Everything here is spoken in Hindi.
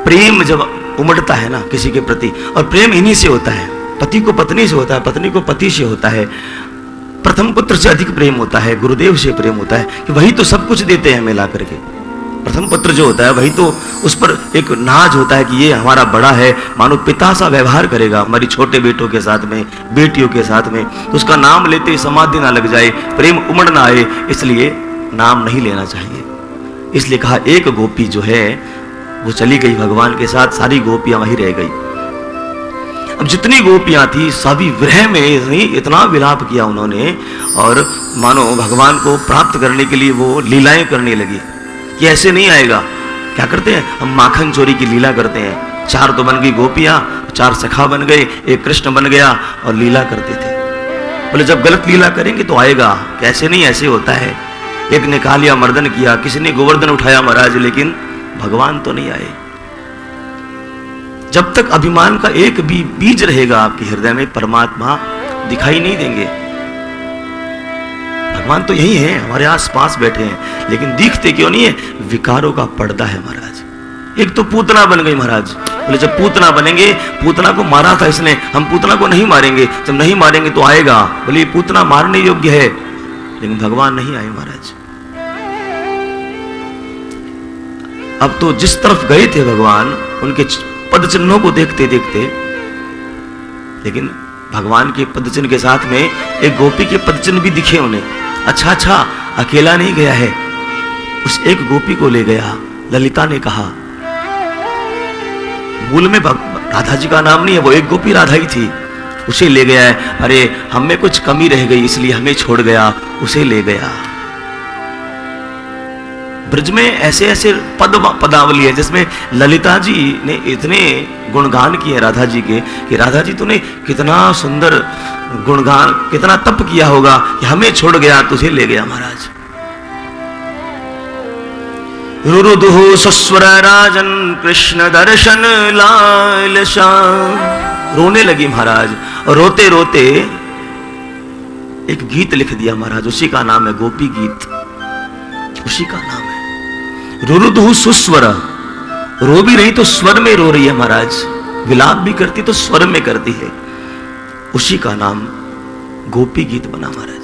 प्रेम जब उमड़ता है ना किसी के प्रति, और प्रेम इन्हीं से होता है, पति को पत्नी से होता है, पत्नी को पति से होता है, प्रथम पुत्र से अधिक प्रेम होता है, गुरुदेव से प्रेम होता है कि वही तो सब कुछ देते हैं मिला करके। प्रथम पुत्र जो होता है वही तो, उस पर एक नाज होता है कि ये हमारा बड़ा है, मानो पिता सा व्यवहार करेगा हमारी छोटे बेटों के साथ में, बेटियों के साथ में, तो उसका नाम लेते ही समाधि ना लग जाए, प्रेम उमड़ ना आए, इसलिए नाम नहीं लेना चाहिए। इसलिए कहा एक गोपी जो है वो चली गई भगवान के साथ, सारी गोपियां वहीं रह गई। अब जितनी गोपियां थी सभी विरह में इतना विलाप किया उन्होंने, और मानो भगवान को प्राप्त करने के लिए वो लीलाएं करने लगी कि ऐसे नहीं आएगा। क्या करते हैं हम, माखन चोरी की लीला करते हैं। 4 तो बन गई गोपियां, 4 सखा बन गए, एक कृष्ण बन गया और लीला करते थे। बोले जब गलत लीला करेंगे तो आएगा, कैसे नहीं ऐसे होता है। एक ने कालिया मर्दन किया, किसी ने गोवर्धन उठाया महाराज, लेकिन भगवान तो नहीं आए। जब तक अभिमान का एक भी बीज रहेगा आपके हृदय में, परमात्मा दिखाई नहीं देंगे। भगवान तो यही है, हमारे आस-पास बैठे हैं, लेकिन दिखते क्यों नहीं है? विकारों का पर्दा है महाराज। एक तो पूतना बन गई महाराज। बोले जब पूतना बनेंगे, पूतना को मारा था इसने, हम पूतना को नहीं मारेंगे, जब नहीं मारेंगे तो आएगा। बोले पूतना मारने योग्य है, लेकिन भगवान नहीं आए महाराज। अब तो जिस तरफ गए थे भगवान, उनके पद चिन्हों को देखते देखते, लेकिन भगवान के पद चिन्ह के साथ में एक गोपी के पद चिन्ह भी दिखे उन्हें। अच्छा अकेला नहीं गया है, उस एक गोपी को ले गया। ललिता ने कहा, मूल में राधा जी का नाम नहीं है, वो एक गोपी राधा ही थी, उसे ले गया है। अरे हम में कुछ कमी रह गई इसलिए हमें छोड़ गया, उसे ले गया। ब्रज में ऐसे ऐसे पदावली है जिसमें ललिता जी ने इतने गुणगान किए राधा जी के कि राधा जी तूने कितना सुंदर गुणगान, कितना तप किया होगा कि हमें छोड़ गया, तुझे ले गया महाराज। रुरुदुहु सुस्वर राजन कृष्ण दर्शन लालसा, रोने लगी महाराज, और रोते रोते एक गीत लिख दिया महाराज, उसी का नाम है गोपी गीत, उसी का नाम है। रुरुदुहु सुस्वर, रो भी रही तो स्वर में रो रही है महाराज, विलाप भी करती तो स्वर में करती है, उसी का नाम गोपी गीत बना महाराज।